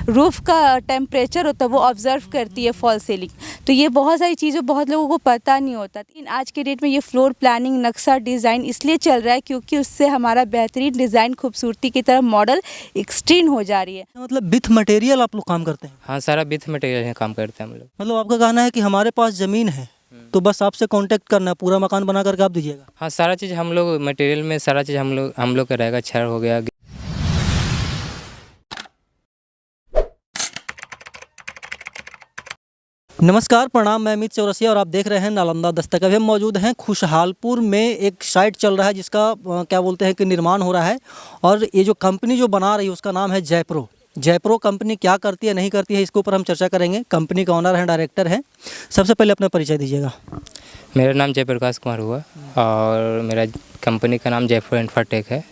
Roof का temperature होता है वो ऑब्ज़र्व करती है फॉल सीलिंग। तो ये बहुत सारी चीज़ें बहुत लोगों को पता नहीं होता। लेकिन आज के डेट में ये फ्लोर प्लानिंग नक्शा डिज़ाइन इसलिए चल रहा है क्योंकि उससे हमारा बेहतरीन डिज़ाइन खूबसूरती की तरफ मॉडल एक्सटेंड हो जा रही है। मतलब विथ मटेरियल आप लोग काम करते हैं? हाँ, सारा विथ मटेरियल है काम करते हैं हम लोग। मतलब आपका कहना है कि हमारे पास ज़मीन है तो बस आपसे कांटेक्ट करना है, पूरा मकान बना करके आप दीजिएगा? हाँ, सारा चीज़ हम लोग मटेरियल में सारा चीज़ हम लोग का रहेगा। छड़ हो गया। नमस्कार, प्रणाम। मैं अमित चौरसिया और आप देख रहे हैं नालंदा दस्तक। अभी हम मौजूद हैं खुशहालपुर में। एक साइट चल रहा है जिसका क्या बोलते हैं कि निर्माण हो रहा है, और ये जो कंपनी जो बना रही है उसका नाम है जयप्रो। जयप्रो कंपनी क्या करती है नहीं करती है इसके ऊपर हम चर्चा करेंगे। कंपनी का ओनर है, डायरेक्टर है। सबसे पहले अपना परिचय दीजिएगा। मेरा नाम जयप्रकाश कुमार हुआ और मेरा कंपनी का नाम जयप्रो इन्फ्राटेक है।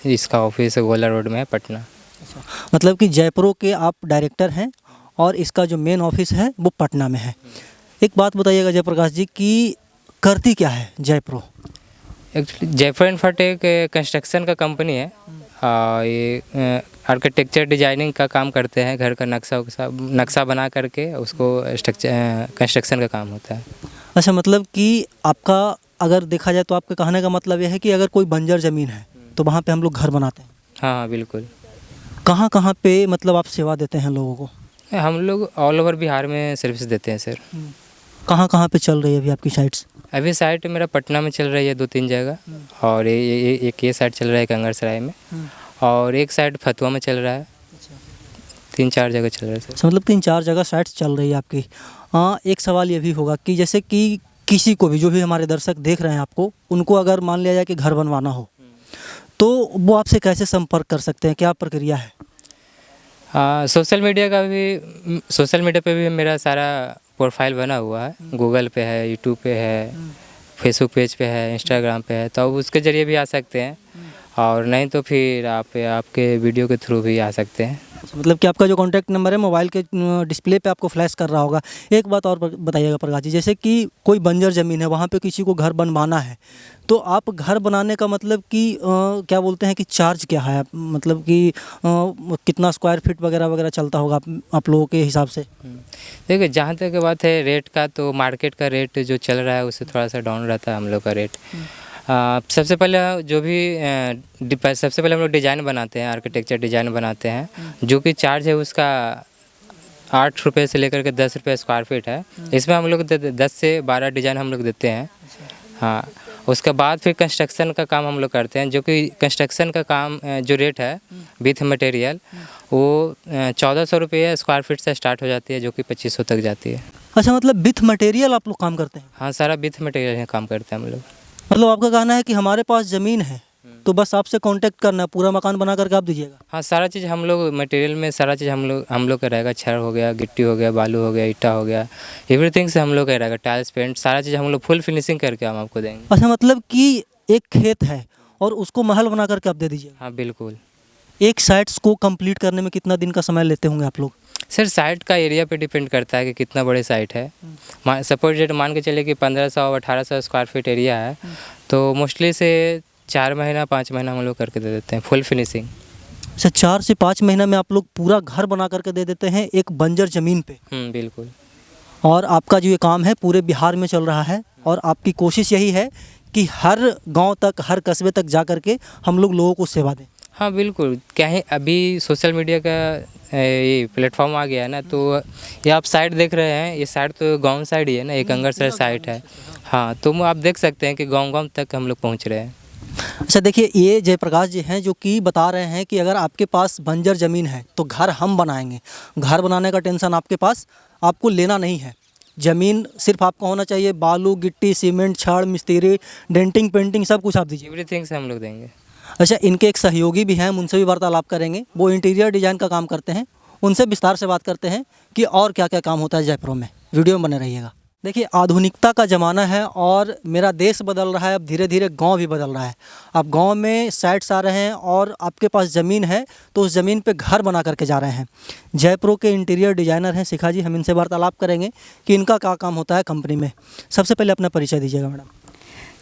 इसका ऑफिस गोला रोड में है, पटना। मतलब कि जयप्रो के आप डायरेक्टर हैं और इसका जो मेन ऑफिस है वो पटना में है। एक बात बताइएगा जयप्रकाश जी कि करती क्या है जयप्रो? एक्चुअली जयप्रो इन्फ्राटेक कंस्ट्रक्शन का कंपनी है। ये आर्किटेक्चर डिजाइनिंग का काम करते हैं। घर का नक्शा बना करके उसको स्ट्रक्चर कंस्ट्रक्शन का काम होता है। अच्छा, मतलब कि आपका अगर देखा जाए तो आपके कहने का मतलब यह है कि अगर कोई बंजर ज़मीन है तो वहाँ पे हम लोग घर बनाते हैं। हाँ, बिल्कुल। कहाँ कहाँ पे मतलब आप सेवा देते हैं लोगों को? हम लोग ऑल ओवर बिहार में सर्विस देते हैं सर। कहाँ कहाँ पे चल रही है अभी आपकी साइट्स? अभी साइट मेरा पटना में चल रही है 2-3 जगह, और ये साइट चल रहा है कंगरसराय में, और एक साइट फतुआ में चल रहा है। 3-4 जगह चल रहा है सर। मतलब 3-4 जगह साइट्स चल रही है आपकी। हाँ, एक सवाल ये भी होगा कि जैसे कि किसी को भी, जो भी हमारे दर्शक देख रहे हैं आपको, उनको अगर मान लिया जाए कि घर बनवाना हो तो वो आपसे कैसे संपर्क कर सकते हैं? क्या प्रक्रिया है? सोशल मीडिया पे भी मेरा सारा प्रोफाइल बना हुआ है। गूगल पे है, यूट्यूब पे है, फेसबुक पेज पे है, इंस्टाग्राम पे है, तो आप उसके ज़रिए भी आ सकते हैं, और नहीं तो फिर आप आपके वीडियो के थ्रू भी आ सकते हैं। मतलब कि आपका जो कॉन्टैक्ट नंबर है मोबाइल के डिस्प्ले पे आपको फ्लैश कर रहा होगा। एक बात और बताइएगा प्रकाश जी, जैसे कि कोई बंजर ज़मीन है, वहाँ पे किसी को घर बनवाना है, तो आप घर बनाने का मतलब कि क्या बोलते हैं कि चार्ज क्या है? मतलब कि कितना स्क्वायर फीट वगैरह वगैरह चलता होगा आप लोगों के हिसाब से? देखिए, जहाँ तक बात है रेट का, तो मार्केट का रेट जो चल रहा है उससे थोड़ा सा डाउन रहता है हम लोग का रेट। सबसे पहले हम लोग डिज़ाइन बनाते हैं, आर्किटेक्चर डिज़ाइन बनाते हैं, जो कि चार्ज है उसका 8 रुपये से लेकर के 10 रुपये स्क्वायर फीट है। इसमें हम लोग 10 से 12 डिज़ाइन हम लोग देते हैं। हाँ, उसके बाद फिर कंस्ट्रक्शन का काम हम लोग करते हैं, जो कि कंस्ट्रक्शन का काम जो रेट है विथ मटेरियल वो 1400 रुपये स्क्वायर फीट से स्टार्ट हो जाती है, जो कि 2500 तक जाती है। अच्छा, मतलब विथ मटेरियल आप लोग काम करते हैं? हाँ, सारा विथ मटेरियल है काम करते हैं हम लोग। मतलब आपका कहना है कि हमारे पास ज़मीन है तो बस आपसे कांटेक्ट करना है, पूरा मकान बना करके आप दीजिएगा? हाँ, सारा चीज़ हम लोग मटेरियल में सारा चीज़ हम लोग का रहेगा। छड़ हो गया, गिट्टी हो गया, बालू हो गया, ईटा हो गया, एवरीथिंग से हम लोग का रहेगा। टाइल्स, पेंट, सारा चीज़ हम लोग फुल फिनिशिंग करके हम आपको देंगे। अच्छा, मतलब कि एक खेत है और उसको महल बना करके आप दे दीजिएगा? हाँ, बिल्कुल। एक साइट्स को कंप्लीट करने में कितना दिन का समय लेते होंगे आप लोग? सर, साइट का एरिया पे डिपेंड करता है कि कितना बड़े साइट है। सपोज डेट मान के चले कि 1500-1800 स्क्वायर फीट एरिया है, तो मोस्टली से 4 महीना 5 महीना हम लोग करके दे देते हैं फुल फिनिशिंग। अच्छा, 4 से 5 महीना में आप लोग पूरा घर बना करके दे देते हैं एक बंजर ज़मीन पे? बिल्कुल। और आपका जो ये काम है पूरे बिहार में चल रहा है, और आपकी कोशिश यही है कि हर गांव तक, हर कस्बे तक जा करके हम लोग लोगों को सेवा दें। हाँ, बिल्कुल। क्या है, अभी सोशल मीडिया का ये प्लेटफॉर्म आ गया है ना, तो ये आप साइट देख रहे हैं, ये साइट तो गाँव साइड ही है ना, ये कंगरसर साइट है। हाँ, तो आप देख सकते हैं कि गाँव तक हम लोग पहुँच रहे हैं। अच्छा, देखिए, ये जयप्रकाश जी हैं जो कि बता रहे हैं कि अगर आपके पास बंजर ज़मीन है तो घर हम बनाएंगे। घर बनाने का टेंशन आपके पास आपको लेना नहीं है। ज़मीन सिर्फ आपका होना चाहिए, बालू, गिट्टी, सीमेंट, छड़, मिस्त्री, डेंटिंग, पेंटिंग सब कुछ आप दीजिए। एवरीथिंग से हम लोग देंगे। अच्छा, इनके एक सहयोगी भी हैं, उनसे भी वार्तालाप करेंगे। वो इंटीरियर डिज़ाइन का काम करते हैं, उनसे विस्तार से बात करते हैं कि और क्या क्या काम होता है जयप्रो में। वीडियो में बने रहिएगा। देखिए, आधुनिकता का ज़माना है और मेरा देश बदल रहा है, अब धीरे धीरे गांव भी बदल रहा है। अब गांव में साइट्स आ रहे हैं और आपके पास ज़मीन है तो उस ज़मीन पे घर बना करके जा रहे हैं। जयप्रो के इंटीरियर डिज़ाइनर हैं शिखा जी, हम इनसे वार्तालाप करेंगे कि इनका क्या काम होता है कंपनी में। सबसे पहले अपना परिचय दीजिएगा मैडम।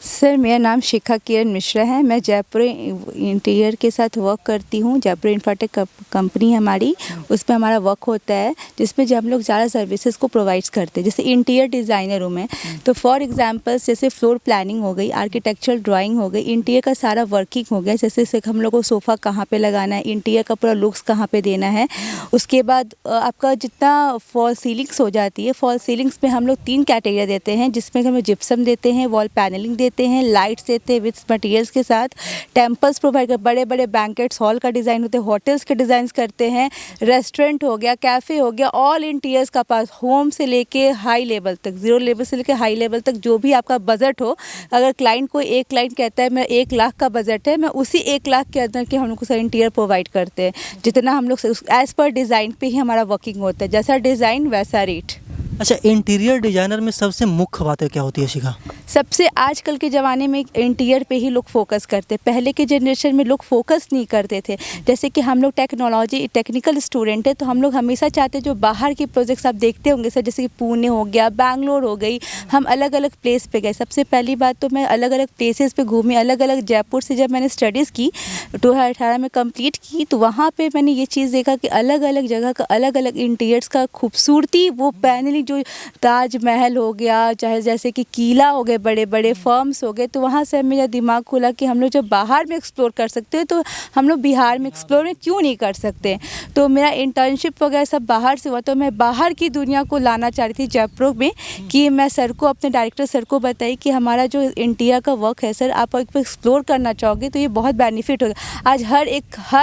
सर मेरा नाम शिखा किरण मिश्रा है। मैं जयपुर इंटीरियर के साथ वर्क करती हूँ। जयपुर इंफ्राटेक कंपनी है हमारी, उसमें हमारा वर्क होता है जिसमें जब हम लोग ज़्यादा सर्विसेज को प्रोवाइड्स करते हैं। जैसे इंटीरियर डिज़ाइनर हूँ मैं, तो फॉर एग्जांपल्स जैसे फ्लोर प्लानिंग हो गई, आर्किटेक्चरल ड्राइंग हो गई, इंटीरियर का सारा वर्किंग हो गया। जैसे हम लोग को सोफ़ा कहाँ पर लगाना है, इंटीरियर का पूरा लुक्स कहाँ पर देना है। उसके बाद आपका जितना फॉल सीलिंग्स हो जाती है, फॉल सीलिंग्स में हम लोग 3 कैटेगरी देते हैं, जिसमें हम जिप्सम देते हैं, वॉल पैनलिंग देते हैं, लाइट्स देते हैं विथ मटेरियल्स के साथ, टेम्पल्स प्रोवाइड कर, बड़े बड़े बैंकेट्स हॉल का डिज़ाइन होते हैं, होटल्स के डिज़ाइंस करते हैं, रेस्टोरेंट हो गया, कैफ़े हो गया, ऑल इंटीरियर्स का पास, होम से लेके हाई लेवल तक, 0 लेवल से लेके हाई लेवल तक, जो भी आपका बजट हो। अगर क्लाइंट को एक क्लाइंट कहता है मैं 1 लाख का बजट है, मैं उसी 1 लाख के अंदर के हम लोग को इंटीरियर प्रोवाइड करते हैं। जितना हम लोग एज़ पर डिज़ाइन पे ही हमारा वर्किंग होता है, जैसा डिज़ाइन वैसा रेट। अच्छा, इंटीरियर डिजाइनर में सबसे मुख्य बातें क्या होती है शिखा? सबसे आजकल के ज़माने में इंटीरियर पे ही लोग फोकस करते हैं। पहले के जनरेशन में लोग फोकस नहीं करते थे। जैसे कि हम लोग टेक्निकल स्टूडेंट है, तो हम लोग हमेशा चाहते हैं जो बाहर के प्रोजेक्ट्स आप देखते होंगे सर, जैसे कि पुणे हो गया, बैंगलोर हो गई, हम अलग अलग प्लेस पे गए। सबसे पहली बात तो मैं अलग अलग प्लेसेस पे घूमी, अलग अलग। जयपुर से जब मैंने स्टडीज़ की 2018 में कंप्लीट की, तो वहाँ पे मैंने ये चीज़ देखा कि अलग अलग जगह का अलग अलग इंटीरियर्स का खूबसूरती, वो पैनलिंग, जो ताजमहल हो गया, चाहे जैसे कि किला हो गए, बड़े बड़े फर्म्स हो गए, तो वहाँ से मेरा दिमाग खुला कि हम लोग जब बाहर में एक्सप्लोर कर सकते हैं, तो हम लोग बिहार में एक्सप्लोर में क्यों नहीं कर सकते। तो मेरा इंटर्नशिप वगैरह सब बाहर से हुआ, तो मैं बाहर की दुनिया को लाना चाह रही थी जयपुर में, कि मैं सर को, अपने डायरेक्टर सर को बताई कि हमारा जो इंटीरियर का वर्क है सर, आप एक्सप्लोर करना चाहोगे तो ये बहुत बेनिफिट होगा। आज हर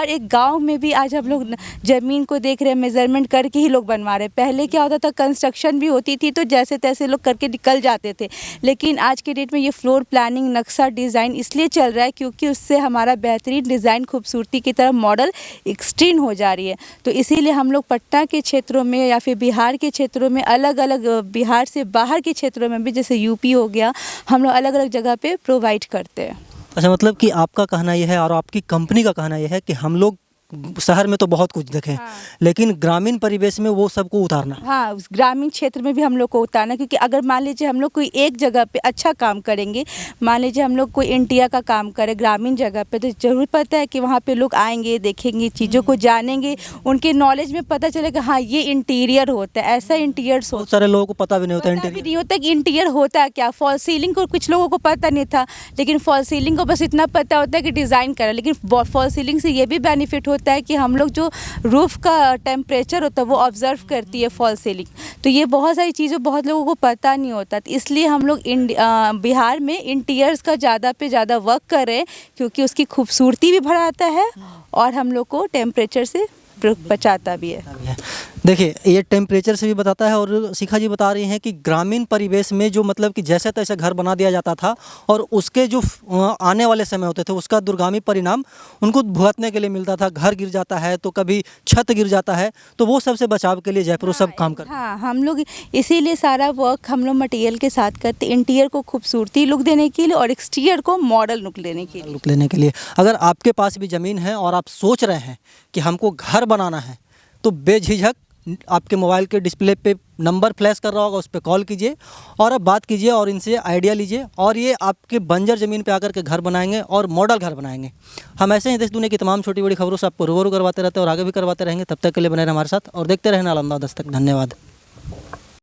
एक गाँव में भी आज हम लोग ज़मीन को देख रहे हैं, मेजरमेंट करके ही लोग बनवा रहे हैं। पहले क्या होता था, कंस्ट्रक्शन भी होती थी तो जैसे तैसे लोग करके निकल जाते थे, लेकिन आज के डेट में ये फ्लोर प्लानिंग, नक्शा डिज़ाइन इसलिए चल रहा है क्योंकि उससे हमारा बेहतरीन डिज़ाइन, खूबसूरती की तरफ मॉडल एक्सटेंड हो जा रही है। तो इसीलिए हम लोग पटना के क्षेत्रों में या फिर बिहार के क्षेत्रों में, अलग अलग बिहार से बाहर के क्षेत्रों में भी, जैसे यूपी हो गया, हम लोग अलग अलग जगह पे प्रोवाइड करते हैं। अच्छा, मतलब कि आपका कहना यह है और आपकी कंपनी का कहना यह है कि हम लोग शहर में तो बहुत कुछ देखें, हाँ। लेकिन ग्रामीण परिवेश में वो सबको उतारना। हाँ, उस ग्रामीण क्षेत्र में भी हम लोग को उतारना, क्योंकि अगर मान लीजिए हम लोग कोई एक जगह पे अच्छा काम करेंगे, मान लीजिए हम लोग कोई इंटीरियर का काम करें ग्रामीण जगह पे, तो ज़रूर पता है कि वहाँ पे लोग आएंगे, देखेंगे, चीज़ों को जानेंगे, उनके नॉलेज में पता चलेगा हाँ ये इंटीरियर होता है, ऐसा इंटीरियर बहुत सारे लोगों को पता भी नहीं होता भी इंटीरियर। नहीं होता कि इंटीरियर होता है क्या। फॉल सीलिंग को कुछ लोगों को पता नहीं था, लेकिन फॉल सीलिंग को बस इतना पता होता है कि डिज़ाइन करें, लेकिन फॉल सीलिंग से ये भी बेनिफिट होता है कि हम लोग जो रूफ का टेम्परेचर होता है वो ऑब्जर्व करती है फॉल सीलिंग। तो ये बहुत सारी चीज़ें बहुत लोगों को पता नहीं होता, तो इसलिए हम लोग बिहार में इंटीरियर्स का ज़्यादा पे ज़्यादा वर्क कर रहे हैं, क्योंकि उसकी खूबसूरती भी बढ़ाता है और हम लोग को टेम्परेचर से बचाता भी है। देखिए, ये टेम्परेचर से भी बताता है, और शिखा जी बता रही हैं कि ग्रामीण परिवेश में जो मतलब कि जैसे तैसे घर बना दिया जाता था, और उसके जो आने वाले समय होते थे उसका दुर्गामी परिणाम उनको भुगतने के लिए मिलता था। घर गिर जाता है तो कभी छत गिर जाता है, तो वो सबसे बचाव के लिए जयपुर सब काम करते हैं। हाँ, हम लोग इसीलिए सारा वर्क हम लोग मटेरियल के साथ करते, इंटीरियर को खूबसूरती लुक देने के लिए और एक्सटीरियर को मॉडल लुक देने के लिए। लुक लेने के लिए अगर आपके पास भी ज़मीन है और आप सोच रहे हैं कि हमको घर बनाना है, तो बेझिझक आपके मोबाइल के डिस्प्ले पे नंबर फ्लैश कर रहा होगा, उस पर कॉल कीजिए और अब बात कीजिए और इनसे आइडिया लीजिए, और ये आपके बंजर ज़मीन पे आकर के घर बनाएंगे और मॉडल घर बनाएंगे। हम ऐसे ही देश दुनिया की तमाम छोटी बड़ी खबरों से आपको रूबरू करवाते रहते हैं और आगे भी करवाते रहेंगे। तब तक के लिए बने रहें हमारे साथ और देखते रहें नालंदा दस्तक। धन्यवाद।